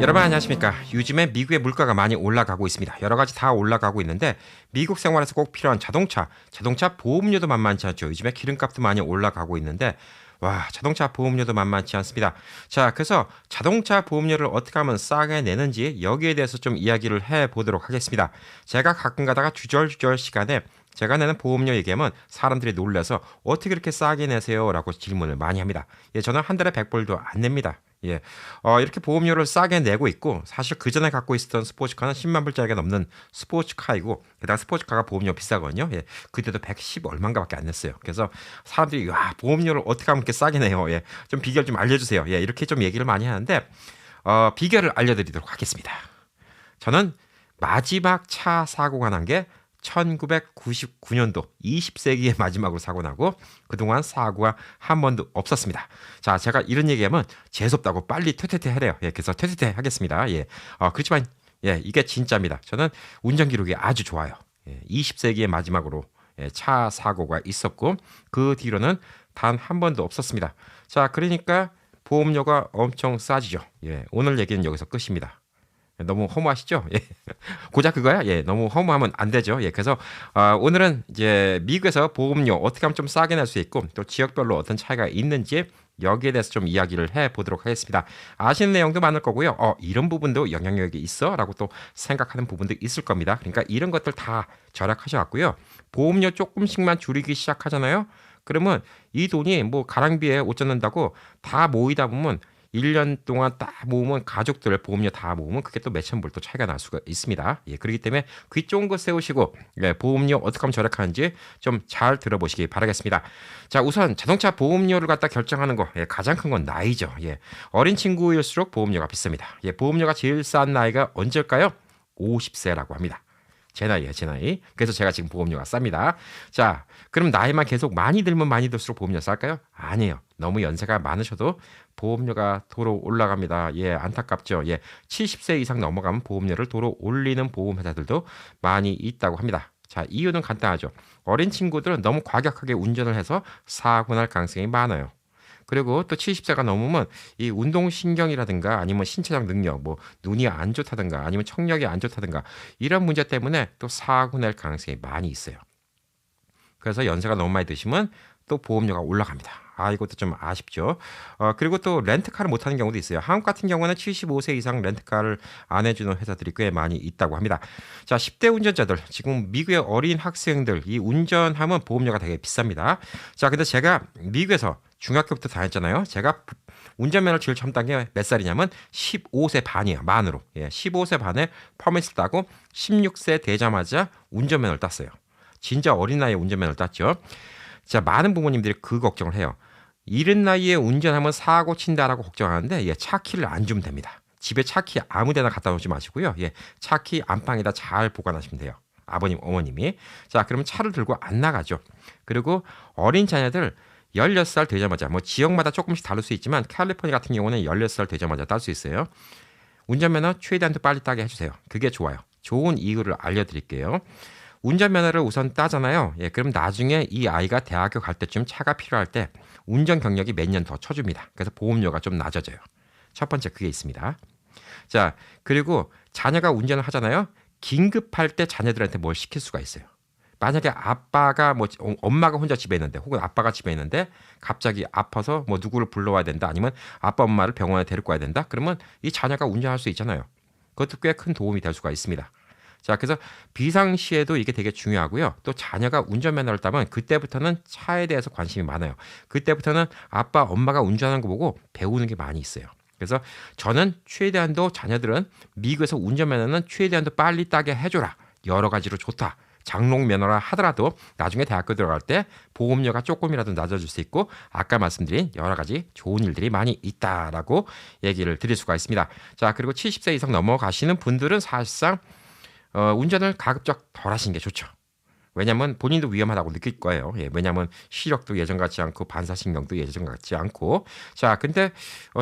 여러분 안녕하십니까. 요즘에 미국의 물가가 많이 올라가고 있습니다. 여러 가지 다 올라가고 있는데 미국 생활에서 꼭 필요한 자동차 보험료도 만만치 않죠. 요즘에 기름값도 많이 올라가고 있는데 와, 자동차 보험료도 만만치 않습니다. 자, 그래서 자동차 보험료를 어떻게 하면 싸게 내는지 여기에 대해서 좀 이야기를 해보도록 하겠습니다. 제가 가끔 가다가 주절주절 시간에 제가 내는 보험료 얘기하면 사람들이 놀라서 어떻게 그렇게 싸게 내세요? 라고 질문을 많이 합니다. 예, 저는 한 달에 100불도 안 냅니다. 예, 이렇게 보험료를 싸게 내고 있고 사실 그 전에 갖고 있었던 스포츠카는 10만 불짜리가 넘는 스포츠카이고 게다가 스포츠카가 보험료 비싸거든요. 예, 그때도 110 얼마인가밖에 안 냈어요. 그래서 사람들이 와 보험료를 어떻게 하면 이렇게 싸게 내요? 예, 좀 비결 좀 알려주세요. 예, 이렇게 좀 얘기를 많이 하는데 비결을 알려드리도록 하겠습니다. 저는 마지막 차 사고가 난 게 1999년도 20세기의 마지막으로 사고 나고 그동안 사고가 한 번도 없었습니다. 자, 제가 이런 얘기하면 재수없다고 빨리 퇴퇴퇴 하래요. 예, 그래서 퇴퇴퇴 하겠습니다. 예, 그렇지만 예, 이게 진짜입니다. 저는 운전 기록이 아주 좋아요. 예, 20세기의 마지막으로 예, 차 사고가 있었고 그 뒤로는 단 한 번도 없었습니다. 자, 그러니까 보험료가 엄청 싸지죠. 예, 오늘 얘기는 여기서 끝입니다. 너무 허무하시죠? 예. 고작 그거야? 예, 너무 허무하면 안 되죠. 예, 그래서 오늘은 이제 미국에서 보험료 어떻게 하면 좀 싸게 낼 수 있고 또 지역별로 어떤 차이가 있는지 여기에 대해서 좀 이야기를 해보도록 하겠습니다. 아시는 내용도 많을 거고요. 이런 부분도 영향력이 있어라고 또 생각하는 부분도 있을 겁니다. 그러니까 이런 것들 다 절약하셔갖고요. 보험료 조금씩만 줄이기 시작하잖아요. 그러면 이 돈이 뭐 가랑비에 옷 젖는다고 다 모이다 보면 1년 동안 딱 모으면 가족들 보험료 다 모으면 그게 또 몇천 불 또 차이가 날 수가 있습니다. 예, 그렇기 때문에 귀 쫑긋 세우시고 예, 보험료 어떻게 하면 절약하는지 좀 잘 들어보시기 바라겠습니다. 자, 우선 자동차 보험료를 갖다 결정하는 거 예, 가장 큰 건 나이죠. 예, 어린 친구일수록 보험료가 비쌉니다. 예, 보험료가 제일 싼 나이가 언제일까요? 50세라고 합니다. 제 나이예요, 제 나이. 그래서 제가 지금 보험료가 쌉니다. 자, 그럼 나이만 계속 많이 들면 많이 들수록 보험료 쌀까요? 아니에요. 너무 연세가 많으셔도 보험료가 도로 올라갑니다. 예, 안타깝죠. 예, 70세 이상 넘어가면 보험료를 도로 올리는 보험회사들도 많이 있다고 합니다. 자, 이유는 간단하죠. 어린 친구들은 너무 과격하게 운전을 해서 사고 날 가능성이 많아요. 그리고 또 70세가 넘으면 이 운동신경이라든가 아니면 신체적 능력, 뭐 눈이 안 좋다든가 아니면 청력이 안 좋다든가 이런 문제 때문에 또 사고 날 가능성이 많이 있어요. 그래서 연세가 너무 많이 드시면 또 보험료가 올라갑니다. 이것도 좀 아쉽죠. 그리고 또 렌트카를 못하는 경우도 있어요. 한국 같은 경우는 75세 이상 렌트카를 안 해주는 회사들이 꽤 많이 있다고 합니다. 자, 10대 운전자들, 지금 미국의 어린 학생들, 이 운전하면 보험료가 되게 비쌉니다. 자, 근데 제가 미국에서 중학교부터 다녔잖아요. 제가 운전면허를 제일 처음 딴 게 몇 살이냐면 15세 반이에요. 만으로. 예, 15세 반에 퍼밋을 따고 16세 되자마자 운전면허를 땄어요. 진짜 어린 나이에 운전면허를 땄죠. 자, 많은 부모님들이 그 걱정을 해요. 이른 나이에 운전하면 사고 친다라고 걱정하는데 예, 차 키를 안 주면 됩니다. 집에 차 키 아무 데나 갖다 놓지 마시고요. 예, 차 키 안방에다 잘 보관하시면 돼요. 아버님, 어머님이. 자, 그러면 차를 들고 안 나가죠. 그리고 어린 자녀들 16살 되자마자 뭐 지역마다 조금씩 다를 수 있지만 캘리포니아 같은 경우는 16살 되자마자 딸 수 있어요. 운전면허 최대한도 빨리 따게 해주세요. 그게 좋아요. 좋은 이유를 알려드릴게요. 운전면허를 우선 따잖아요. 예, 그럼 나중에 이 아이가 대학교 갈 때쯤 차가 필요할 때 운전 경력이 몇 년 더 쳐줍니다. 그래서 보험료가 좀 낮아져요. 첫 번째 그게 있습니다. 자, 그리고 자녀가 운전을 하잖아요. 긴급할 때 자녀들한테 뭘 시킬 수가 있어요. 만약에 아빠가 뭐 엄마가 혼자 집에 있는데 혹은 아빠가 집에 있는데 갑자기 아파서 뭐 누구를 불러와야 된다 아니면 아빠 엄마를 병원에 데리고 와야 된다 그러면 이 자녀가 운전할 수 있잖아요. 그것도 꽤 큰 도움이 될 수가 있습니다. 자, 그래서 비상시에도 이게 되게 중요하고요. 또 자녀가 운전면허를 따면 그때부터는 차에 대해서 관심이 많아요. 그때부터는 아빠, 엄마가 운전하는 거 보고 배우는 게 많이 있어요. 그래서 저는 최대한도 자녀들은 미국에서 운전면허는 최대한도 빨리 따게 해줘라. 여러 가지로 좋다. 장롱 면허라 하더라도 나중에 대학교 들어갈 때 보험료가 조금이라도 낮아질 수 있고 아까 말씀드린 여러 가지 좋은 일들이 많이 있다라고 얘기를 드릴 수가 있습니다. 자, 그리고 70세 이상 넘어가시는 분들은 사실상 운전을 가급적 덜 하시는 게 좋죠. 왜냐면 본인도 위험하다고 느낄 거예요. 예, 왜냐면 시력도 예전 같지 않고 반사신경도 예전 같지 않고. 자, 근데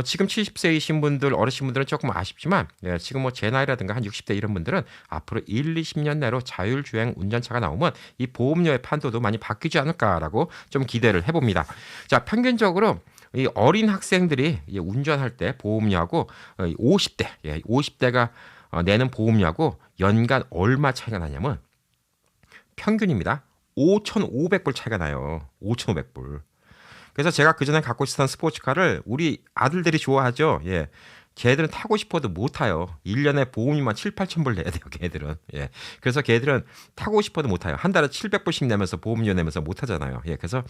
지금 70세이신 분들, 어르신 분들은 조금 아쉽지만 예, 지금 뭐 제 나이라든가 한 60대 이런 분들은 앞으로 1, 20년 내로 자율주행 운전차가 나오면 이 보험료의 판도도 많이 바뀌지 않을까라고 좀 기대를 해봅니다. 자, 평균적으로 이 어린 학생들이 운전할 때 보험료하고 50대, 예, 50대가 내는 보험료하고 연간 얼마 차이가 나냐면 평균입니다. 5,500불 차이가 나요. 5,500불. 그래서 제가 그전에 갖고 있었던 스포츠카를 우리 아들들이 좋아하죠. 예. 걔들은 타고 싶어도 못 타요. 1년에 보험료만 7, 8천 불 내야 돼요, 걔들은. 예. 그래서 걔들은 타고 싶어도 못 타요. 한 달에 700불씩 내면서 보험료 내면서 못 타잖아요. 예. 그래서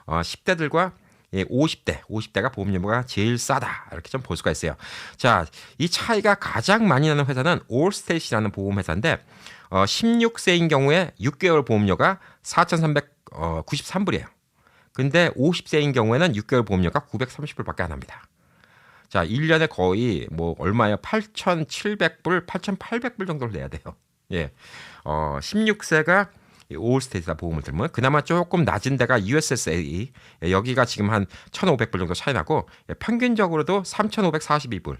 10대들과 예, 50대가 보험료가 제일 싸다. 이렇게 좀 볼 수가 있어요. 자, 이 차이가 가장 많이 나는 회사는 올스테이트라는 보험회사인데 16세인 경우에 6개월 보험료가 4,393불이에요. 근데 50세인 경우에는 6개월 보험료가 930불밖에 안 합니다. 자, 1년에 거의 뭐 얼마예요? 8,700불, 8,800불 정도를 내야 돼요. 예. 16세가 올스테이트다 보험을 들면 그나마 조금 낮은 데가 USSA 여기가 지금 한 1,500불 정도 차이 나고 평균적으로도 3,542불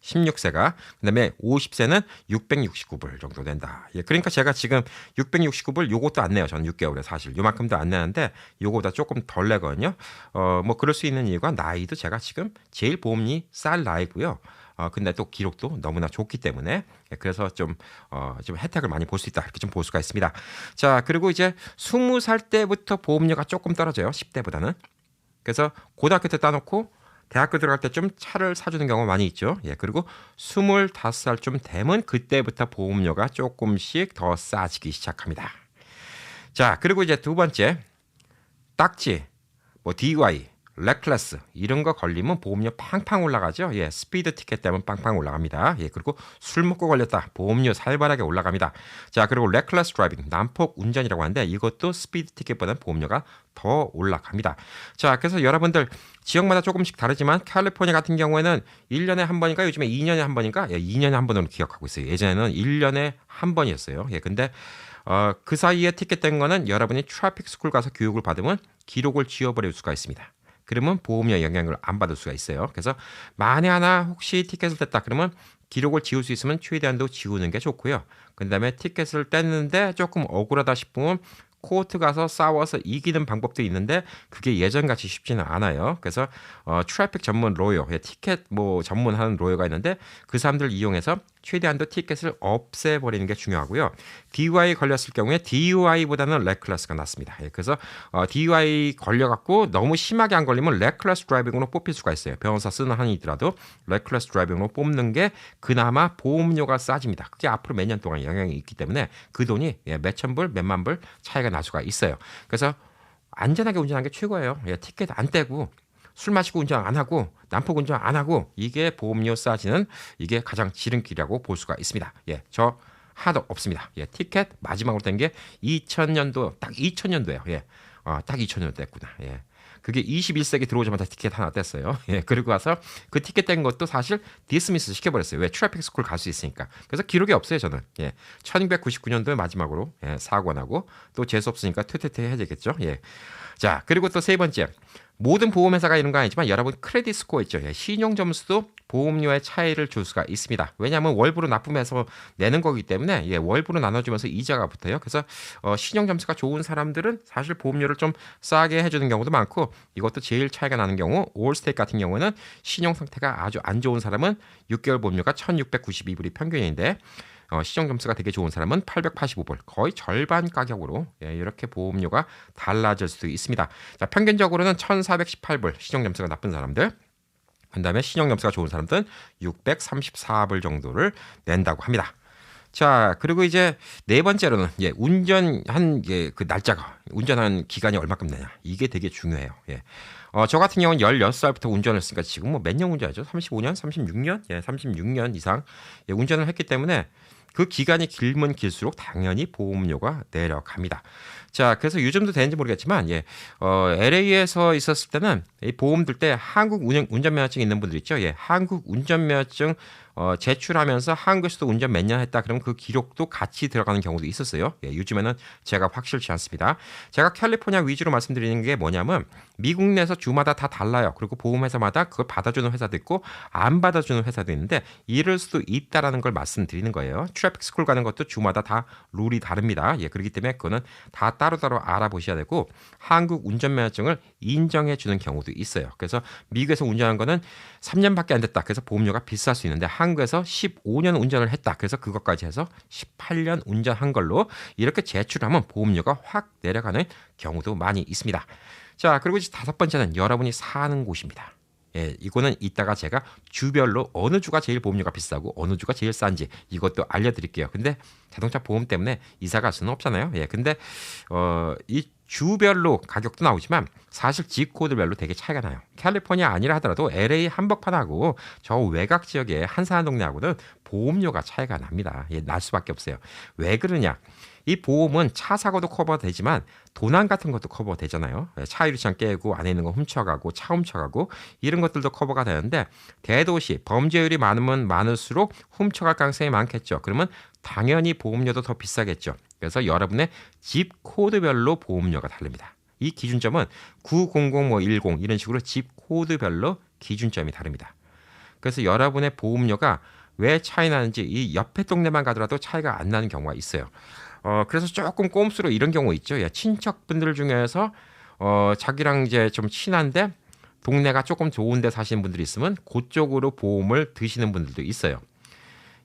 16세가 그다음에 50세는 669불 정도 된다. 예, 그러니까 제가 지금 669불 요것도 안 내요. 저는 6개월에 사실 요만큼도 안 내는데 요거보다 조금 덜 내거든요. 뭐 그럴 수 있는 이유가 나이도 제가 지금 제일 보험이 쌀 나이고요. 근데 또 기록도 너무나 좋기 때문에 그래서 좀 혜택을 많이 볼 수 있다 이렇게 좀 볼 수가 있습니다. 자, 그리고 이제 20살 때부터 보험료가 조금 떨어져요. 10대보다는. 그래서 고등학교 때 따놓고 대학교 들어갈 때 좀 차를 사주는 경우가 많이 있죠. 예, 그리고 25살쯤 되면 그때부터 보험료가 조금씩 더 싸지기 시작합니다. 자, 그리고 이제 두 번째 딱지, 뭐 DUI, 렉클래스 이런 거 걸리면 보험료 팡팡 올라가죠. 예, 스피드 티켓 때문에 빵빵 올라갑니다. 예, 그리고 술 먹고 걸렸다. 보험료 살벌하게 올라갑니다. 자, 그리고 렉클래스 드라이빙, 난폭 운전이라고 하는데 이것도 스피드 티켓보다 보험료가 더 올라갑니다. 자, 그래서 여러분들 지역마다 조금씩 다르지만 캘리포니아 같은 경우에는 1년에 한 번인가 요즘에 2년에 한 번인가? 예, 2년에 한 번으로 기억하고 있어요. 예전에는 1년에 한 번이었어요. 예, 근데 그 사이에 티켓 된 거는 여러분이 트래픽 스쿨 가서 교육을 받으면 기록을 지워버릴 수가 있습니다. 그러면 보험료 영향을 안 받을 수가 있어요. 그래서 만에 하나 혹시 티켓을 뗐다 그러면 기록을 지울 수 있으면 최대한도 지우는 게 좋고요. 그 다음에 티켓을 뗐는데 조금 억울하다 싶으면 코트 가서 싸워서 이기는 방법도 있는데 그게 예전같이 쉽지는 않아요. 그래서 트래픽 전문 로여, 티켓 뭐 전문하는 로여가 있는데 그 사람들 이용해서 최대한도 티켓을 없애버리는 게 중요하고요. DUI 걸렸을 경우에 DUI보다는 렉클래스가 낫습니다. 예, 그래서 DUI 걸려갖고 너무 심하게 안 걸리면 렉클래스 드라이빙으로 뽑힐 수가 있어요. 변호사 쓰는 한이 있더라도 렉클래스 드라이빙으로 뽑는 게 그나마 보험료가 싸집니다. 그게 앞으로 몇 년 동안 영향이 있기 때문에 그 돈이 몇천 불, 몇만 불 차이가 날 수가 있어요. 그래서 안전하게 운전하는 게 최고예요. 예, 티켓 안 떼고 술 마시고 운전 안 하고 난폭 운전 안 하고 이게 보험료 싸지는 이게 가장 지름길이라고 볼 수가 있습니다. 예, 저 하나도 없습니다. 예, 티켓 마지막으로 뗀 게 2000년도 딱 2000년도예요. 예, 딱 2000년도 뗐구나. 예. 그게 21세기 들어오자마자 티켓 하나 뗐어요. 예, 그리고 와서 그 티켓 뗀 것도 사실 디스미스 시켜버렸어요. 왜? 트래픽 스쿨 갈 수 있으니까. 그래서 기록이 없어요, 저는. 예, 1999년도에 마지막으로 사고가 나고 또 재수 없으니까 퇴퇴퇴 해야 되겠죠. 예. 자, 그리고 또 세 번째. 모든 보험회사가 이런 건 아니지만 여러분 크레딧 스코어 있죠. 예, 신용 점수도 보험료의 차이를 줄 수가 있습니다. 왜냐하면 월부로 납부해서 내는 거기 때문에 예, 월부로 나눠주면서 이자가 붙어요. 그래서 신용 점수가 좋은 사람들은 사실 보험료를 좀 싸게 해주는 경우도 많고 이것도 제일 차이가 나는 경우 올스테이트 같은 경우는 신용 상태가 아주 안 좋은 사람은 6개월 보험료가 1,692불이 평균인데 시정 점수가 되게 좋은 사람은 885불, 거의 절반 가격으로 예, 이렇게 보험료가 달라질 수도 있습니다. 자, 평균적으로는 1,418불 시정 점수가 나쁜 사람들, 그 다음에 신용 점수가 좋은 사람들은 634불 정도를 낸다고 합니다. 자, 그리고 이제 네 번째로는 예, 운전한 그 날짜가 운전한 기간이 얼마큼 되냐 이게 되게 중요해요. 예. 저 같은 경우는 16살부터 운전을 했으니까 지금 뭐 몇 년 운전하죠? 35년, 36년, 예, 36년 이상 예, 운전을 했기 때문에 그 기간이 길면 길수록 당연히 보험료가 내려갑니다. 자, 그래서 요즘도 되는지 모르겠지만, 예, LA에서 있었을 때는 이 보험 들 때 한국 운전면허증 있는 분들 있죠. 예, 한국 운전면허증 제출하면서 한국에서도 운전 몇 년 했다 그러면 그 기록도 같이 들어가는 경우도 있었어요. 예, 요즘에는 제가 확실치 않습니다. 제가 캘리포니아 위주로 말씀드리는 게 뭐냐면 미국 내에서 주마다 다 달라요. 그리고 보험회사마다 그걸 받아주는 회사도 있고 안 받아주는 회사도 있는데 이럴 수도 있다라는 걸 말씀드리는 거예요. 트래픽 스쿨 가는 것도 주마다 다 룰이 다릅니다. 예, 그렇기 때문에 그거는 다 따로따로 알아보셔야 되고 한국 운전면허증을 인정해 주는 경우도 있어요. 그래서 미국에서 운전한 거는 3년밖에 안 됐다. 그래서 보험료가 비쌀 수 있는데 한국에서 15년 운전을 했다. 그래서 그것까지 해서 18년 운전한 걸로 이렇게 제출하면 보험료가 확 내려가는 경우도 많이 있습니다. 자, 그리고 이제 다섯 번째는 여러분이 사는 곳입니다. 예, 이거는 이따가 제가 주별로 어느 주가 제일 보험료가 비싸고 어느 주가 제일 싼지 이것도 알려드릴게요. 근데 자동차 보험 때문에 이사 갈 수는 없잖아요. 예, 근데 이 주별로 가격도 나오지만 사실 집 코드별로 되게 차이가 나요. 캘리포니아 아니라 하더라도 LA 한복판하고 저 외곽 지역의 한산한 동네하고는 보험료가 차이가 납니다. 예, 날 수밖에 없어요. 왜 그러냐? 이 보험은 차 사고도 커버되지만 도난 같은 것도 커버되잖아요. 차 유리창 깨고 안에 있는 거 훔쳐가고 차 훔쳐가고 이런 것들도 커버가 되는데 대도시 범죄율이 많으면 많을수록 훔쳐갈 가능성이 많겠죠. 그러면 당연히 보험료도 더 비싸겠죠. 그래서 여러분의 집 코드별로 보험료가 다릅니다. 이 기준점은 900, 10 이런 식으로 집 코드별로 기준점이 다릅니다. 그래서 여러분의 보험료가 왜 차이 나는지 이 옆에 동네만 가더라도 차이가 안 나는 경우가 있어요. 그래서 조금 꼼수로 이런 경우 있죠. 예, 친척분들 중에서 자기랑 이제 좀 친한데 동네가 조금 좋은 데 사시는 분들이 있으면 그쪽으로 보험을 드시는 분들도 있어요.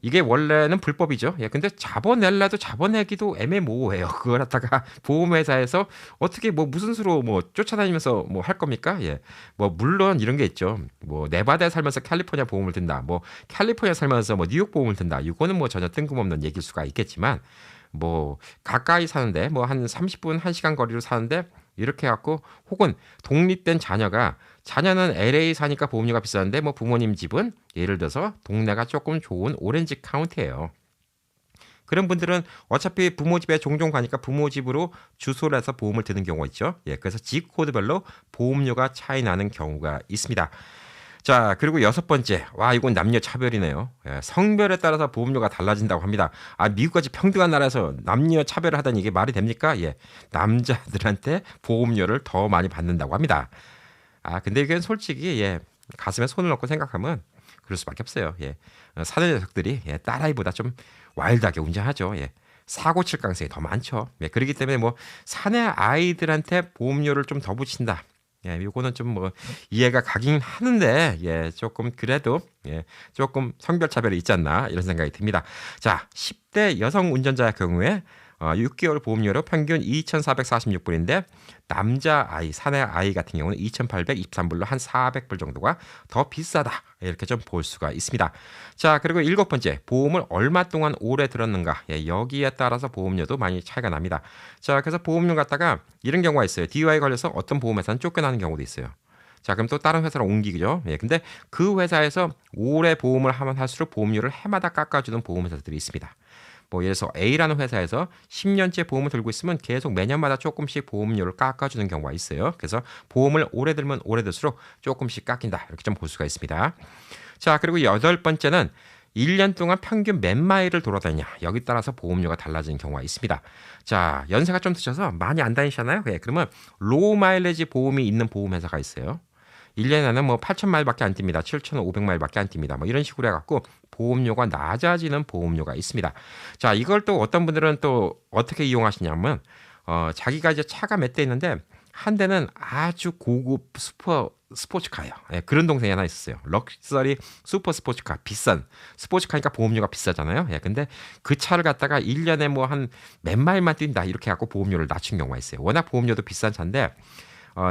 이게 원래는 불법이죠. 예, 근데 잡아낼래도 잡아내기도 애매모호해요. 그걸 갖다가 보험회사에서 어떻게 뭐 무슨 수로 뭐 쫓아다니면서 뭐 할 겁니까? 예, 뭐 물론 이런 게 있죠. 뭐 네바다에 살면서 캘리포니아 보험을 든다. 뭐 캘리포니아 살면서 뭐 뉴욕 보험을 든다. 이거는 뭐 전혀 뜬금없는 얘기일 수가 있겠지만 뭐 가까이 사는데 뭐 한 30분 1시간 거리로 사는데 이렇게 해갖고 혹은 독립된 자녀는 LA 사니까 보험료가 비싼데 뭐 부모님 집은 예를 들어서 동네가 조금 좋은 오렌지 카운티예요. 그런 분들은 어차피 부모 집에 종종 가니까 부모 집으로 주소를 해서 보험을 드는 경우가 있죠. 예, 그래서 집 코드별로 보험료가 차이 나는 경우가 있습니다. 자, 그리고 여섯 번째. 와, 이건 남녀 차별이네요. 예, 성별에 따라서 보험료가 달라진다고 합니다. 아, 미국까지 평등한 나라에서 남녀 차별을 하다니 이게 말이 됩니까? 예, 남자들한테 보험료를 더 많이 받는다고 합니다. 아, 근데 이게 솔직히 예, 가슴에 손을 넣고 생각하면 그럴 수밖에 없어요. 예, 사내 녀석들이 예, 딸아이보다 좀 와일드하게 운전하죠. 예. 사고 칠 가능성이 더 많죠. 예, 그렇기 때문에 뭐 사내 아이들한테 보험료를 좀 더 붙인다. 예, 요거는 좀 뭐 이해가 가긴 하는데 예, 조금 그래도 예, 조금 성별 차별이 있지 않나 이런 생각이 듭니다. 자, 10대 여성 운전자의 경우에 6개월 보험료로 평균 2,446불인데 남자 아이, 사내 아이 같은 경우는 2,823불로 한 400불 정도가 더 비싸다. 이렇게 좀 볼 수가 있습니다. 자, 그리고 일곱 번째, 보험을 얼마 동안 오래 들었는가. 예, 여기에 따라서 보험료도 많이 차이가 납니다. 자, 그래서 보험료 갖다가 이런 경우가 있어요. DUI 걸려서 어떤 보험회사는 쫓겨나는 경우도 있어요. 자, 그럼 또 다른 회사로 옮기죠. 예, 근데 그 회사에서 오래 보험을 하면 할수록 보험료를 해마다 깎아주는 보험회사들이 있습니다. 뭐 예를 들어서 A라는 회사에서 10년째 보험을 들고 있으면 계속 매년마다 조금씩 보험료를 깎아주는 경우가 있어요. 그래서 보험을 오래 들면 오래 들수록 조금씩 깎인다. 이렇게 좀 볼 수가 있습니다. 자, 그리고 여덟 번째는 1년 동안 평균 몇 마일을 돌아다니냐. 여기 따라서 보험료가 달라지는 경우가 있습니다. 자, 연세가 좀 드셔서 많이 안 다니시잖아요. 예, 그러면 로우 마일리지 보험이 있는 보험회사가 있어요. 1년에는 뭐 8,000마일밖에 안 띱니다. 7,500마일밖에 안 띱니다. 뭐 이런 식으로 해갖고 보험료가 낮아지는 보험료가 있습니다. 자, 이걸 또 어떤 분들은 또 어떻게 이용하시냐면 자기가 이제 차가 몇 대 있는데 한 대는 아주 고급 스포츠카예요. 예, 그런 동생이 하나 있었어요. 럭셔리 슈퍼 스포츠카, 비싼 스포츠카니까 보험료가 비싸잖아요. 예, 근데 그 차를 갖다가 1년에 뭐 한 몇 마일만 뛴다 이렇게 해갖고 보험료를 낮춘 경우가 있어요. 워낙 보험료도 비싼 차인데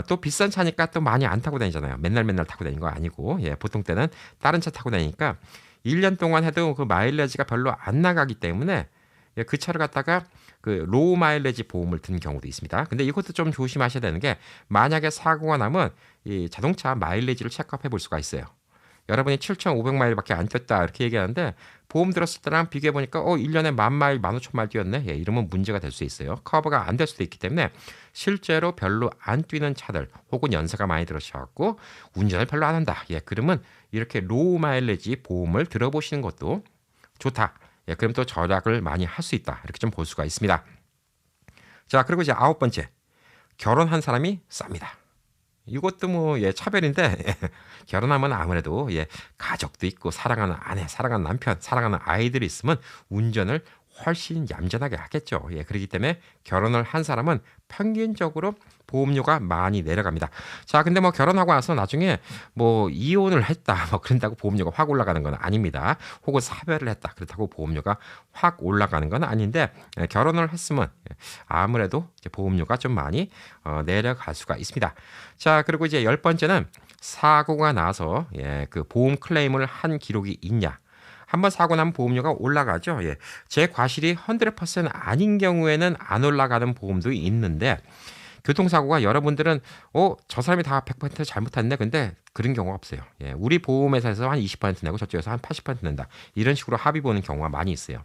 또 비싼 차니까 또 많이 안 타고 다니잖아요. 맨날 타고 다니는 거 아니고 예, 보통 때는 다른 차 타고 다니니까 1년 동안 해도 그 마일리지가 별로 안 나가기 때문에 예, 그 차를 갖다가 그 로우 마일리지 보험을 든 경우도 있습니다. 근데 이것도 좀 조심하셔야 되는 게 만약에 사고가 나면 이 자동차 마일리지를 체크해 볼 수가 있어요. 여러분이 7,500마일밖에 안 뛰었다 이렇게 얘기하는데 보험 들었을 때랑 비교해 보니까 1년에 10,000마일, 15,000마일 뛰었네. 예, 이러면 문제가 될 수 있어요. 커버가 안 될 수도 있기 때문에 실제로 별로 안 뛰는 차들 혹은 연세가 많이 들으셔갖고 운전을 별로 안 한다. 예, 그러면 이렇게 로우 마일리지 보험을 들어보시는 것도 좋다. 예, 그럼 또 절약을 많이 할 수 있다. 이렇게 좀 볼 수가 있습니다. 자, 그리고 이제 9번째. 결혼한 사람이 쌉니다. 이것도 뭐 차별인데 결혼하면 아무래도 가족도 있고 사랑하는 아내, 사랑하는 남편, 사랑하는 아이들이 있으면 운전을 훨씬 얌전하게 하겠죠. 그렇기 때문에 결혼을 한 사람은 평균적으로 보험료가 많이 내려갑니다. 자, 근데 뭐 결혼하고 나서 나중에 뭐 이혼을 했다 뭐 그런다고 보험료가 확 올라가는 건 아닙니다. 혹은 사별을 했다 그렇다고 보험료가 확 올라가는 건 아닌데 결혼을 했으면 아무래도 보험료가 좀 많이 내려갈 수가 있습니다. 자, 그리고 이제 10번째는 사고가 나서 그 보험 클레임을 한 기록이 있냐. 한번 사고 나면 보험료가 올라가죠. 제 과실이 100% 아닌 경우에는 안 올라가는 보험도 있는데 교통사고가 여러분들은 저 사람이 다 100% 잘못했네. 근데 그런 경우가 없어요. 우리 보험회사에서 한 20% 내고 저쪽에서 한 80% 낸다. 이런 식으로 합의 보는 경우가 많이 있어요.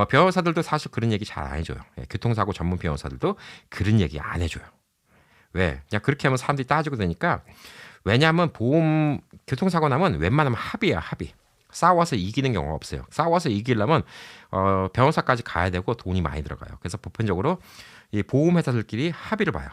변호사들도 사실 그런 얘기 잘 안 해줘요. 교통사고 전문 변호사들도 그런 얘기 안 해줘요. 왜? 그냥 그렇게 하면 사람들이 따지고 되니까. 왜냐하면 교통사고 나면 웬만하면 합의야, 합의. 싸워서 이기는 경우가 없어요. 싸워서 이기려면 변호사까지 가야 되고 돈이 많이 들어가요. 그래서 보편적으로 이 보험회사들끼리 합의를 봐요.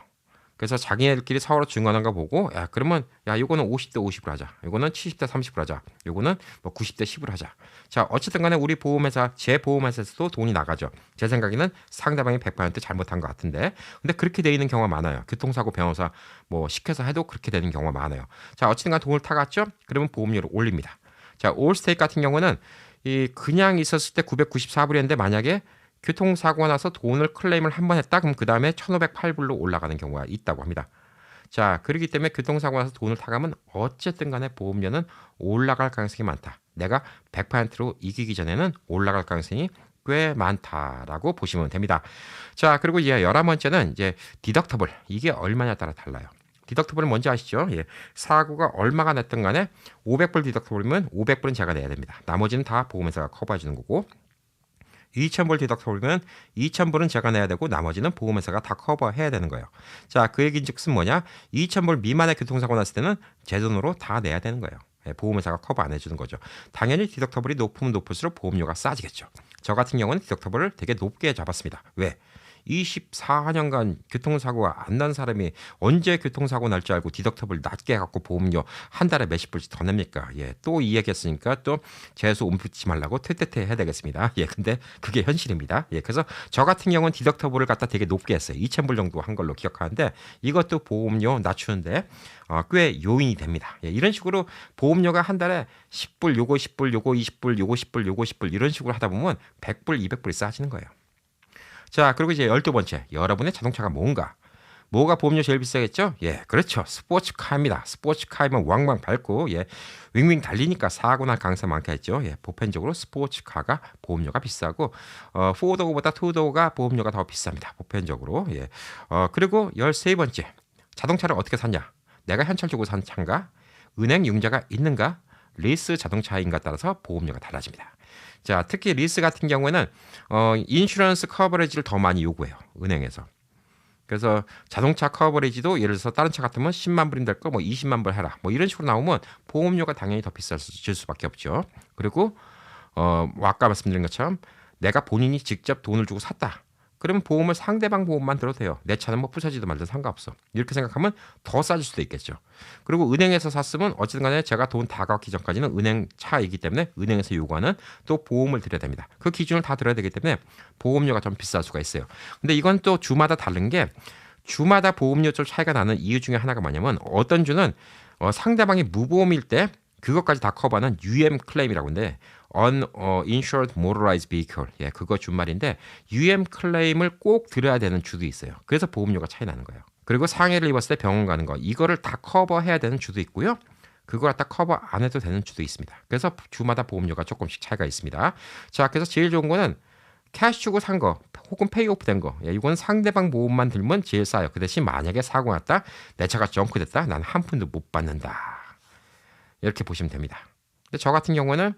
그래서 자기네들끼리 서로 증언한 거 보고 그러면 이거는 50대 50으로 하자. 이거는 70대 30으로 하자. 이거는 뭐 90대 10으로 하자. 자, 어쨌든 간에 우리 보험회사, 제 보험회사에서도 돈이 나가죠. 제 생각에는 상대방이 100% 잘못한 것 같은데 근데 그렇게 돼 있는 경우가 많아요. 교통사고 변호사 뭐 시켜서 해도 그렇게 되는 경우가 많아요. 자, 어쨌든 간에 돈을 타갔죠? 그러면 보험료를 올립니다. 자, 올스테이트 같은 경우는 그냥 있었을 때 994불이었는데 만약에 교통사고가 나서 돈을 클레임을 한 번 했다 그럼 그 다음에 1,508불로 올라가는 경우가 있다고 합니다. 자, 그렇기 때문에 교통사고 나서 돈을 타가면 어쨌든 간에 보험료는 올라갈 가능성이 많다. 내가 100%로 이기기 전에는 올라갈 가능성이 꽤 많다라고 보시면 됩니다. 자, 그리고 이제 11번째는 이제 디덕터블. 이게 얼마냐에 따라 달라요. 디덕터블은 뭔지 아시죠? 사고가 얼마가 났든 간에 500불 디덕터블이면 500불은 제가 내야 됩니다. 나머지는 다 보험회사가 커버해 주는 거고 2,000불 디덕터블이면 2,000불은 제가 내야 되고 나머지는 보험회사가 다 커버해야 되는 거예요. 자, 그 얘기인즉슨 뭐냐? 2,000불 미만의 교통사고 났을 때는 제 돈으로 다 내야 되는 거예요. 보험회사가 커버 안 해주는 거죠. 당연히 디덕터블이 높으면 높을수록 보험료가 싸지겠죠. 저 같은 경우는 디덕터블을 되게 높게 잡았습니다. 왜? 24년간 교통사고가 안 난 사람이 언제 교통사고 날 줄 알고 디덕터블 낮게 해갖고 보험료 한 달에 몇십 불씩 더 냅니까? 또 이 얘기했으니까 또 재수 옮붙지 말라고 퇴퇴퇴 해야 되겠습니다. 근데 그게 현실입니다. 그래서 저 같은 경우는 디덕터블을 갖다 되게 높게 했어요. 2,000불 정도 한 걸로 기억하는데 이것도 보험료 낮추는데 꽤 요인이 됩니다. 이런 식으로 보험료가 한 달에 10불, 요거 10불, 요거 20불, 요거 10불, 요거 10불 이런 식으로 하다 보면 100불, 200불이 싸지는 거예요. 자, 그리고 이제 12번째. 여러분의 자동차가 뭔가? 뭐가 보험료 제일 비싸겠죠? 그렇죠. 스포츠카입니다. 스포츠카이면 왕왕 밟고, 윙윙 달리니까 사고 날 가능성이 많겠죠. 보편적으로 스포츠카가 보험료가 비싸고, 포도어보다 투도어가 보험료가 더 비쌉니다. 보편적으로. 그리고 13번째. 자동차를 어떻게 샀냐? 내가 현찰 주고 산 차인가? 은행 융자가 있는가? 리스 자동차인가 따라서 보험료가 달라집니다. 자, 특히 리스 같은 경우에는 인슈런스 커버리지를 더 많이 요구해요. 은행에서. 그래서 자동차 커버리지도 예를 들어서 다른 차 같으면 10만 불인 될 거 뭐 20만 불 해라. 뭐 이런 식으로 나오면 보험료가 당연히 더 비쌀 수밖에 없죠. 그리고 아까 말씀드린 것처럼 내가 본인이 직접 돈을 주고 샀다. 그러면 보험을 상대방 보험만 들어도 돼요. 내 차는 뭐 부서지도 말든 상관없어. 이렇게 생각하면 더 싸질 수도 있겠죠. 그리고 은행에서 샀으면 어쨌든 간에 제가 돈 다 갚기 전까지는 은행 차이기 때문에 은행에서 요구하는 또 보험을 드려야 됩니다. 그 기준을 다 들어야 되기 때문에 보험료가 좀 비쌀 수가 있어요. 근데 이건 또 주마다 다른 게 주마다 보험료 좀 차이가 나는 이유 중에 하나가 뭐냐면 어떤 주는 상대방이 무보험일 때 그것까지 다 커버하는 UM 클레임이라고 하는데 Uninsured Motorized Vehicle. 그거 준말인데 UM 클레임을 꼭 들어야 되는 주도 있어요. 그래서 보험료가 차이 나는 거예요. 그리고 상해를 입었을 때 병원 가는 거 이거를 다 커버해야 되는 주도 있고요. 그걸 갖다 커버 안 해도 되는 주도 있습니다. 그래서 주마다 보험료가 조금씩 차이가 있습니다. 자, 그래서 제일 좋은 거는 캐시 주고 산 거 혹은 페이오프 된 거. 이건 상대방 보험만 들면 제일 싸요. 그 대신 만약에 사고 났다 내 차가 정크됐다 난 한 푼도 못 받는다. 이렇게 보시면 됩니다. 근데 저 같은 경우는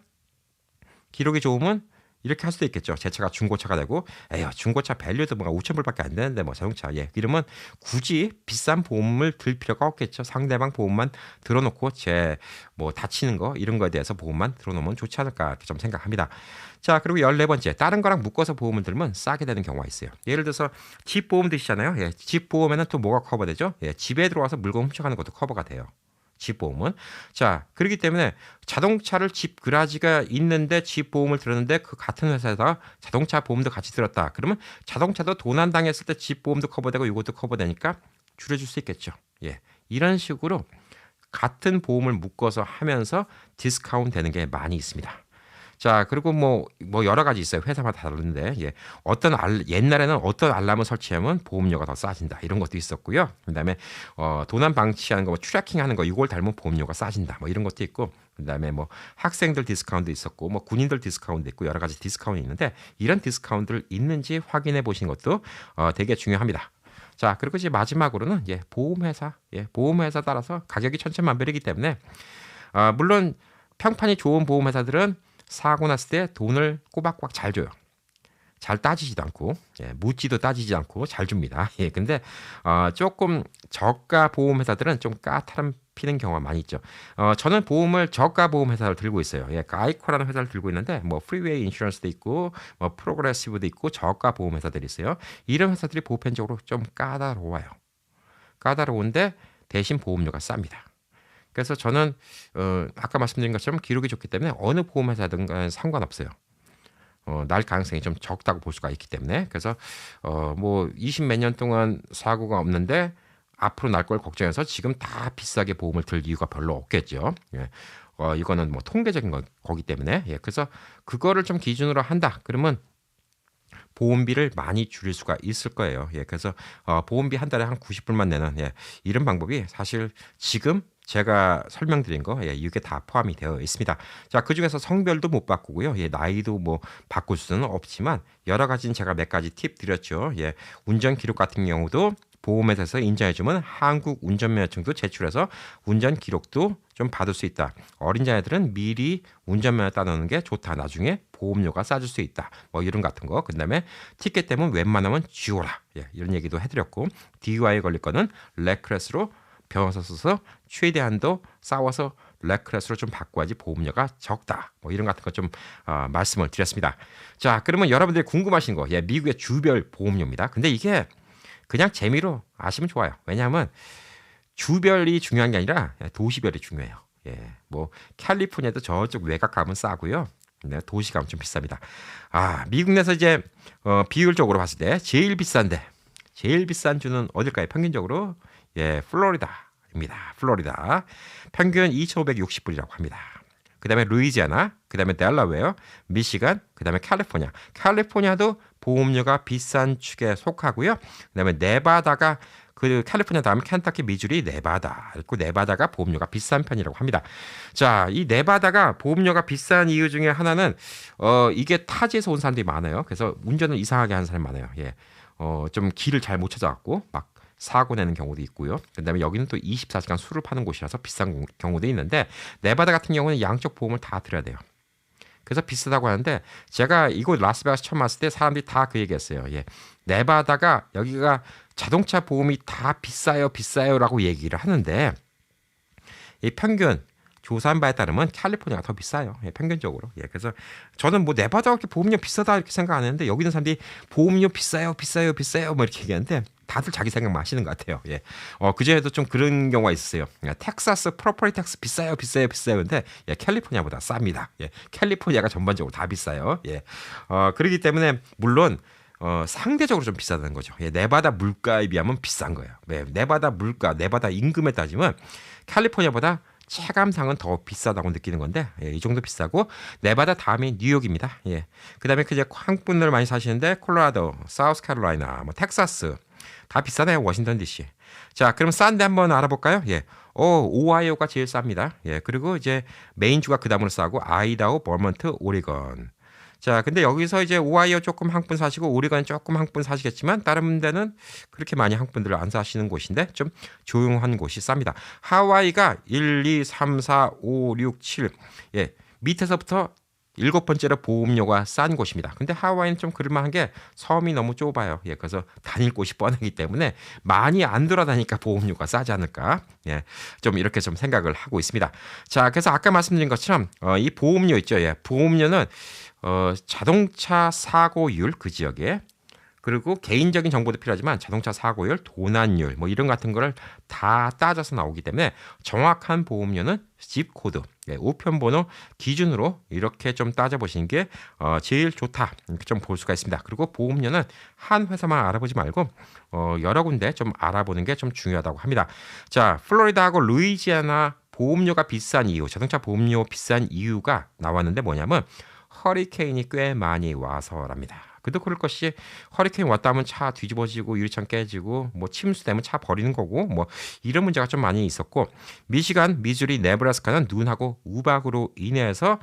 기록이 좋으면 이렇게 할 수도 있겠죠. 제 차가 중고차가 되고, 에휴, 중고차 밸류도 뭔가 5천 불밖에 안 되는데 뭐 자동차, 예, 이러면 굳이 비싼 보험을 들 필요가 없겠죠. 상대방 보험만 들어놓고 제 뭐 다치는 거 이런 거에 대해서 보험만 들어놓으면 좋지 않을까 이렇게 좀 생각합니다. 자, 그리고 14번째, 다른 거랑 묶어서 보험을 들면 싸게 되는 경우가 있어요. 예를 들어서 집 보험 드시잖아요. 예, 집 보험에는 또 뭐가 커버되죠? 예, 집에 들어와서 물건 훔쳐가는 것도 커버가 돼요. 집 보험은. 자, 그렇기 때문에 자동차를 집 그라지가 있는데 집 보험을 들었는데 그 같은 회사에다가 자동차 보험도 같이 들었다. 그러면 자동차도 도난 당했을 때 집 보험도 커버되고 이것도 커버되니까 줄여줄 수 있겠죠. 예. 이런 식으로 같은 보험을 묶어서 하면서 디스카운트 되는 게 많이 있습니다. 자, 그리고 뭐 여러 가지 있어요. 회사마다 다른데, 예. 옛날에는 어떤 알람을 설치하면 보험료가 더 싸진다. 이런 것도 있었고요. 그다음에, 도난 방치하는 거, 뭐 트래킹 하는 거, 이걸 닮으면 보험료가 싸진다. 뭐 이런 것도 있고, 그다음에 뭐 학생들 디스카운트 있었고, 뭐 군인들 디스카운트 있고, 여러 가지 디스카운트 있는데, 이런 디스카운트를 있는지 확인해 보시는 것도, 되게 중요합니다. 자, 그리고 이제 마지막으로는, 예, 보험회사 따라서 가격이 천차만별이기 때문에, 물론 평판이 좋은 보험회사들은 사고 났을 때 돈을 꼬박꼬박 잘 줘요. 잘 따지지도 않고, 예, 묻지도 따지지 않고 잘 줍니다. 예, 근데 조금 저가 보험 회사들은 좀 까탈한 피는 경우가 많이 있죠. 저는 저가 보험 회사를 들고 있어요. 예, 가이코라는 회사를 들고 있는데 뭐 프리웨이 인슈런스도 있고, 뭐 프로그레시브도 있고 저가 보험 회사들이 있어요. 이런 회사들이 보편적으로 좀 까다로워요. 까다로운데 대신 보험료가 쌉니다. 그래서 저는 아까 말씀드린 것처럼 기록이 좋기 때문에 어느 보험회사든 간에 상관없어요. 날 가능성이 좀 적다고 볼 수가 있기 때문에. 그래서 뭐 20 몇 년 동안 사고가 없는데 앞으로 날 걸 걱정해서 지금 다 비싸게 보험을 들 이유가 별로 없겠죠. 예. 이거는 뭐 통계적인 거기 때문에. 예. 그래서 그거를 좀 기준으로 한다. 그러면 보험비를 많이 줄일 수가 있을 거예요. 예. 그래서 보험비 한 달에 한 90불만 내는, 예, 이런 방법이 사실 지금 제가 설명드린 거, 예, 이게 다 포함이 되어 있습니다. 자, 그 중에서 성별도 못 바꾸고요. 예, 나이도 뭐 바꿀 수는 없지만 여러 가지는 제가 몇 가지 팁 드렸죠. 예, 운전 기록 같은 경우도 보험회사에서 인정해주면 한국 운전면허증도 제출해서 운전 기록도 좀 받을 수 있다. 어린 자녀들은 미리 운전면허 따놓는 게 좋다. 나중에 보험료가 싸질 수 있다. 뭐 이런 같은 거. 그다음에 티켓 때문에 웬만하면 지워라. 예, 이런 얘기도 해드렸고, DUI 걸릴 거는 레크레스로 병원서 써서 최대한도 싸워서 레크레스로 좀 바꿔야지 보험료가 적다. 뭐 이런 같은 거 좀 말씀을 드렸습니다. 자, 그러면 여러분들이 궁금하신 거, 예, 미국의 주별 보험료입니다. 근데 이게 그냥 재미로 아시면 좋아요. 왜냐하면 주별이 중요한 게 아니라 도시별이 중요해요. 예, 뭐 캘리포니아도 저쪽 외곽 가면 싸고요. 네, 도시 가면 좀 비쌉니다. 미국 내에서 이제 비율적으로 봤을 때 제일 비싼 주는 어딜까요? 평균적으로, 예, 플로리다입니다. 플로리다. 평균 2,560불이라고 합니다. 그 다음에 루이지아나, 그 다음에 델라웨어, 미시간, 그 다음에 캘리포니아. 캘리포니아도 보험료가 비싼 축에 속하고요. 그 다음에 네바다가, 그 캘리포니아 다음에 켄터키, 미주리, 네바다. 그리고 네바다가 보험료가 비싼 편이라고 합니다. 자, 이 네바다가 보험료가 비싼 이유 중에 하나는 이게 타지에서 온 사람들이 많아요. 그래서 운전을 이상하게 하는 사람이 많아요. 예. 좀 길을 잘 못 찾아갖고 막 사고 내는 경우도 있고요. 그다음에 여기는 또 24시간 술을 파는 곳이라서 비싼 경우도 있는데, 네바다 같은 경우는 양쪽 보험을 다 들어야 돼요. 그래서 비싸다고 하는데, 제가 이곳 라스베가스 처음 왔을 때 사람들이 다 그 얘기했어요. 예, 네바다가 여기가 자동차 보험이 다 비싸요라고 얘기를 하는데, 이 평균 조사한 바에 따르면 캘리포니아가 더 비싸요. 예, 평균적으로. 예, 그래서 저는 뭐 네바다가 이렇게 보험료 비싸다 이렇게 생각 안 했는데, 여기 있는 사람들이 보험료 비싸요 뭐 이렇게 얘기하는데 다들 자기 생각만 하시는 것 같아요. 예. 그전에도 좀 그런 경우가 있었어요. 텍사스 프로퍼티 텍스 비싸요. 근데, 예, 캘리포니아보다 쌉니다. 예, 캘리포니아가 전반적으로 다 비싸요. 예. 그렇기 때문에 물론 상대적으로 좀 비싸다는 거죠. 예, 네바다 물가에 비하면 비싼 거예요. 네, 네바다 물가, 네바다 임금에 따지면 캘리포니아보다 체감상은 더 비싸다고 느끼는 건데, 예, 이 정도 비싸고, 네바다 다음이 뉴욕입니다. 예. 그다음에 이제 한국 분들 많이 사시는데 콜로라도, 사우스캐롤라이나, 뭐 텍사스 다 비싸네요. 워싱턴 DC. 자, 그럼 싼데 한번 알아볼까요? 예. 오하이오가 제일 쌉니다. 예. 그리고 이제 메인주가 그 다음으로 싸고 아이다호, 버먼트, 오리건. 자, 근데 여기서 이제 오하이오 조금 한 푼 사시고 오리건 조금 한 푼 사시겠지만 다른 데는 그렇게 많이 한 푼들을 안 사시는 곳인데 좀 조용한 곳이 쌉니다. 하와이가 1, 2, 3, 4, 5, 6, 7. 예. 밑에서부터 일곱 번째로 보험료가 싼 곳입니다. 근데 하와이는 좀 그럴만한 게 섬이 너무 좁아요. 예, 그래서 다닐 곳이 뻔하기 때문에 많이 안 돌아다니까 보험료가 싸지 않을까. 예, 좀 이렇게 좀 생각을 하고 있습니다. 자, 그래서 아까 말씀드린 것처럼 이 보험료 있죠. 예, 보험료는 자동차 사고율 그 지역에 그리고 개인적인 정보도 필요하지만 자동차 사고율, 도난율 뭐 이런 같은 거를 다 따져서 나오기 때문에 정확한 보험료는 집 코드, 우편번호 기준으로 이렇게 좀 따져보시는 게 제일 좋다 이렇게 좀 볼 수가 있습니다. 그리고 보험료는 한 회사만 알아보지 말고 여러 군데 좀 알아보는 게 좀 중요하다고 합니다. 자, 플로리다하고 루이지애나 보험료가 비싼 이유, 자동차 보험료 비싼 이유가 나왔는데 뭐냐면 허리케인이 꽤 많이 와서랍니다. 그도 그럴 것이 허리케인 왔다 하면 차 뒤집어지고 유리창 깨지고 뭐 침수되면 차 버리는 거고 뭐 이런 문제가 좀 많이 있었고 미시간, 미주리, 네브라스카는 눈하고 우박으로 인해서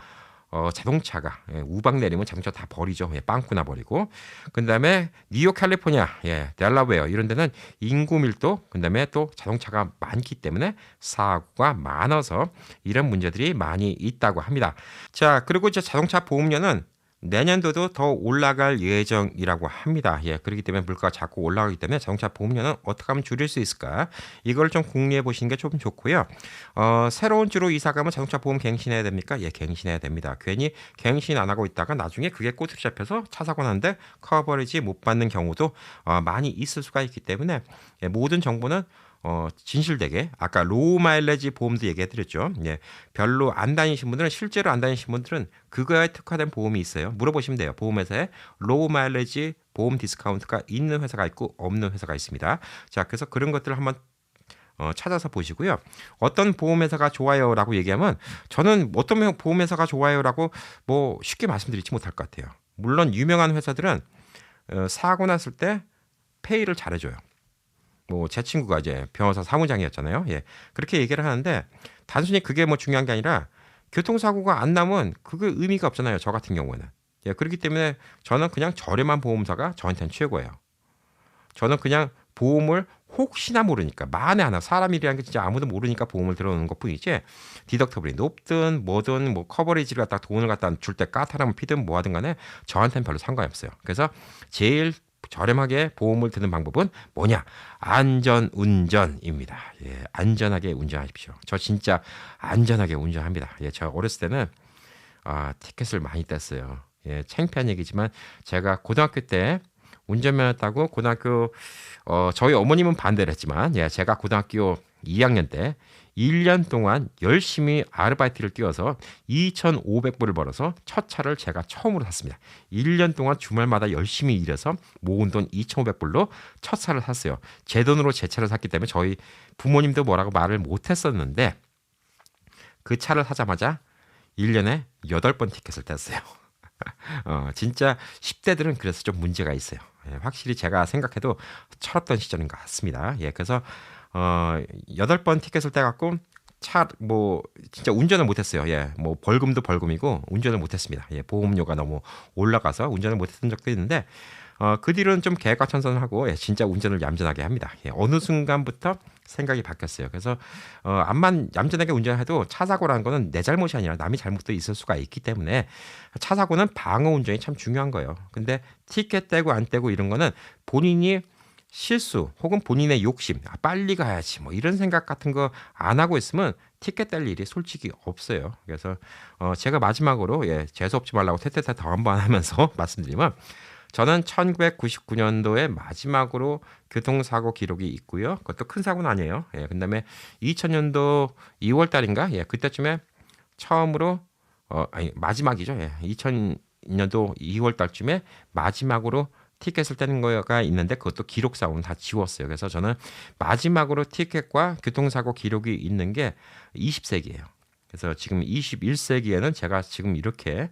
자동차가 우박 내리면 자동차 다 버리죠. 빵꾸나 버리고. 그다음에 뉴욕, 캘리포니아, 델라웨어 이런 데는 인구 밀도, 그다음에 또 자동차가 많기 때문에 사고가 많아서 이런 문제들이 많이 있다고 합니다. 자, 그리고 이제 자동차 보험료는 내년도도 더 올라갈 예정이라고 합니다. 예, 그렇기 때문에 물가가 자꾸 올라가기 때문에 자동차 보험료는 어떻게 하면 줄일 수 있을까? 이걸 좀 궁리해 보시는 게 좀 좋고요. 새로운 주로 이사 가면 자동차 보험 갱신해야 됩니까? 예, 갱신해야 됩니다. 괜히 갱신 안 하고 있다가 나중에 그게 꼬투리 잡혀서 차 사고 났는데 커버리지 못 받는 경우도 많이 있을 수가 있기 때문에 모든 정보는 진실되게 아까 로우 마일리지 보험도 얘기해드렸죠. 예, 별로 안 다니신 분들은 실제로 안 다니신 분들은 그거에 특화된 보험이 있어요. 물어보시면 돼요. 보험회사에 로우 마일리지 보험 디스카운트가 있는 회사가 있고 없는 회사가 있습니다. 자, 그래서 그런 것들을 한번 찾아서 보시고요. 어떤 보험회사가 좋아요라고 얘기하면 저는 어떤 보험회사가 좋아요라고 뭐 쉽게 말씀드리지 못할 것 같아요. 물론 유명한 회사들은 사고 났을 때 페이를 잘해줘요. 뭐 제 친구가 이제 변호사 사무장이었잖아요. 예. 그렇게 얘기를 하는데 단순히 그게 뭐 중요한 게 아니라 교통사고가 안 나면 그게 의미가 없잖아요. 저 같은 경우에는. 예. 그렇기 때문에 저는 그냥 저렴한 보험사가 저한테는 최고예요. 저는 그냥 보험을 혹시나 모르니까 만에 하나 사람 일이라는 게 진짜 아무도 모르니까 보험을 들어오는 것뿐이지 디덕터블이 높든 뭐든 뭐 커버리지를 갖다 돈을 갖다 줄 때 까탈하면 피든 뭐 하든 간에 저한테는 별로 상관이 없어요. 그래서 제일 저렴하게 보험을 드는 방법은 뭐냐? 안전 운전입니다. 예, 안전하게 운전하십시오. 저 진짜 안전하게 운전합니다. 예, 저 어렸을 때는 티켓을 많이 땄어요. 예, 창피한 얘기지만 제가 고등학교 때 운전면허 따고 고등학교 저희 어머님은 반대를 했지만 예, 제가 고등학교 2학년 때 1년 동안 열심히 아르바이트를 뛰어서 2,500불을 벌어서 첫 차를 제가 처음으로 샀습니다. 1년 동안 주말마다 열심히 일해서 모은 돈 2,500불로 첫 차를 샀어요. 제 돈으로 제 차를 샀기 때문에 저희 부모님도 뭐라고 말을 못 했었는데 그 차를 사자마자 1년에 8번 티켓을 땄어요. 진짜 10대들은 그래서 좀 문제가 있어요. 예, 확실히 제가 생각해도 철없던 시절인 것 같습니다. 예, 그래서 8번 티켓을 떼갖고 차 뭐 진짜 운전을 못했어요. 예, 뭐 벌금도 벌금이고 운전을 못했습니다. 예, 보험료가 너무 올라가서 운전을 못했던 적도 있는데 그 뒤로는 좀 개과천선을 하고 진짜 운전을 얌전하게 합니다. 예, 어느 순간부터 생각이 바뀌었어요. 그래서 암만 얌전하게 운전해도 차 사고라는 거는 내 잘못이 아니라 남의 잘못도 있을 수가 있기 때문에 차 사고는 방어 운전이 참 중요한 거예요. 근데 티켓 떼고 안 떼고 이런 거는 본인이 실수 혹은 본인의 욕심, 빨리 가야지 뭐 이런 생각 같은 거 안 하고 있으면 티켓 뗄 일이 솔직히 없어요. 그래서 제가 마지막으로 재수 없지 말라고 테테테 더 한 번 하면서 말씀드리면 저는 1999년도에 마지막으로 교통사고 기록이 있고요. 그것도 큰 사고는 아니에요. 그다음에 2000년도 2월 달인가? 그때쯤에 처음으로 마지막이죠. 2000년도 2월 달쯤에 마지막으로 티켓을 떼는 거가 있는데 그것도 기록상으로 다 지웠어요. 그래서 저는 마지막으로 티켓과 교통사고 기록이 있는 게 20세기예요. 그래서 지금 21세기에는 제가 지금 이렇게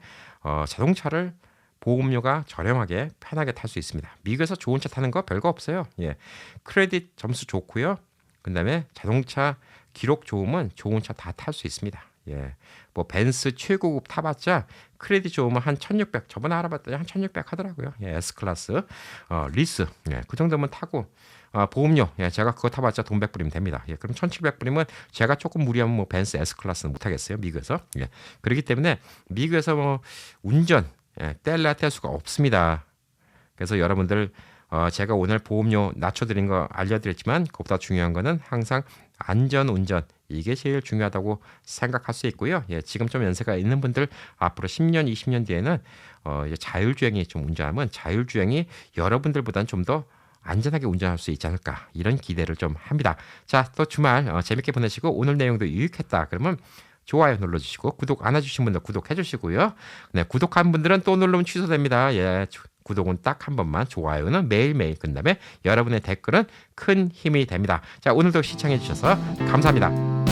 자동차를 보험료가 저렴하게 편하게 탈 수 있습니다. 미국에서 좋은 차 타는 거 별거 없어요. 크레딧 점수 좋고요. 그다음에 자동차 기록 좋으면 좋은 차 다 탈 수 있습니다. 예. 뭐 벤츠 최고급 타봤자 크레딧 좋으면 한 1600, 저번에 알아봤더니 한 1600 하더라고요. 예, S클래스. 리스. 예, 그 정도면 타고 보험료. 예, 제가 그거 타봤자 돈 100불이면 됩니다. 예, 그럼 1700불이면 제가 조금 무리하면 뭐 벤츠 S클래스는 못 하겠어요. 미국에서. 예. 그렇기 때문에 미국에서 뭐 운전 뗄래야 뗄 수가 없습니다. 그래서 여러분들 제가 오늘 보험료 낮춰드린 거 알려드렸지만 그것보다 중요한 거는 항상 안전 운전 이게 제일 중요하다고 생각할 수 있고요. 예, 지금 좀 연세가 있는 분들 앞으로 10년, 20년 뒤에는 이제 자율주행이 좀 운전하면 자율주행이 여러분들보다는 좀 더 안전하게 운전할 수 있지 않을까 이런 기대를 좀 합니다. 자, 또 주말 재밌게 보내시고 오늘 내용도 유익했다 그러면 좋아요 눌러주시고 구독 안 해주신 분들 구독해 주시고요. 네, 구독한 분들은 또 누르면 취소됩니다. 예, 구독은 딱 한 번만, 좋아요는 매일매일, 그 다음에 여러분의 댓글은 큰 힘이 됩니다. 자, 오늘도 시청해 주셔서 감사합니다.